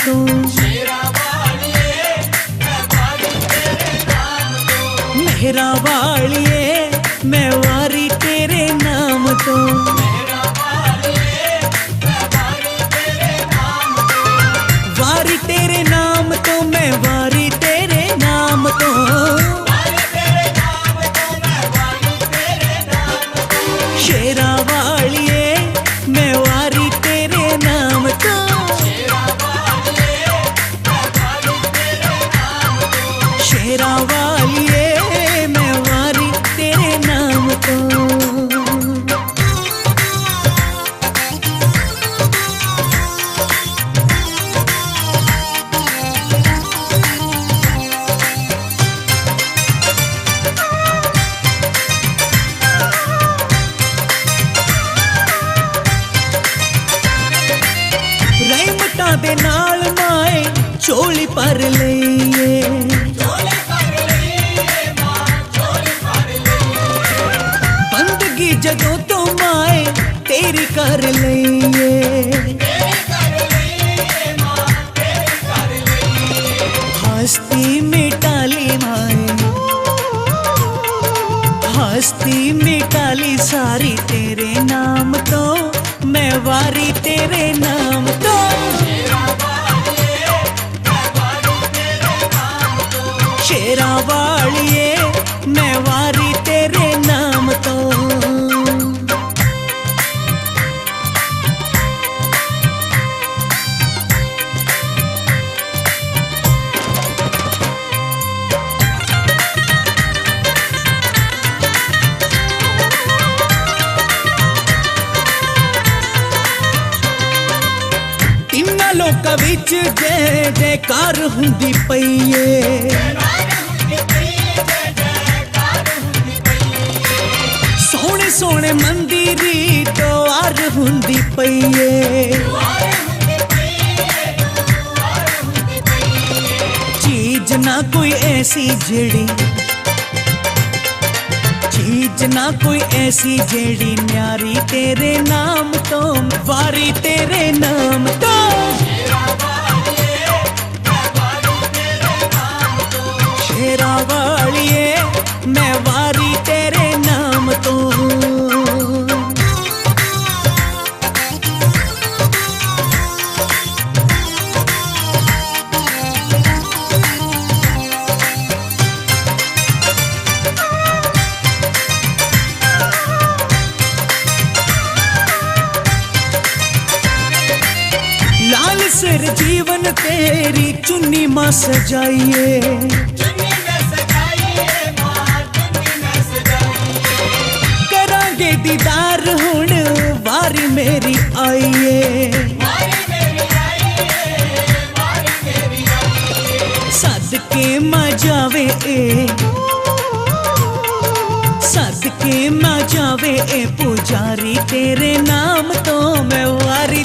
तो। मेहरा वालिए मैं वारी तेरे नाम तो। वारी तेरे नाम तो मैं वारी तेरे नाम तो। शेरा वालिए मैं वारी तेरे नाम तो। शेरा वालिए मैं वारी तेरे नाम तो। रहमतां दे नाल माए झोली भर लईए। बंदगी जदों तो माए तेरी कर लईए। हस्ती मिटाली माए, हस्ती मिटाली सारी तेरे नाम तो। मैं वारी तेरे नाम तो। शेरा वालिए मैं वारी तेरे नाम तो। इन्ना लोकां विच जय जयकार हुंदी पई ए। सोहणे सोहणे मंदिरी द्वार हुंदी पई ए। चीज ना कोई ऐसी जेड़ी, चीज ना कोई ऐसी जेड़ी न्यारी तेरे नाम तो। वारी तेरे नाम तो। शेरा वालिए मैं वारी तेरे नाम तो। लाल सिर जीवन तेरी चुन्नी मां सजाइए। करांगे दीदार हुण वारी मेरी आइए। सदके मां जावे ए, सदके मां जावे ए पुजारी तेरे नाम तो। मैं वारी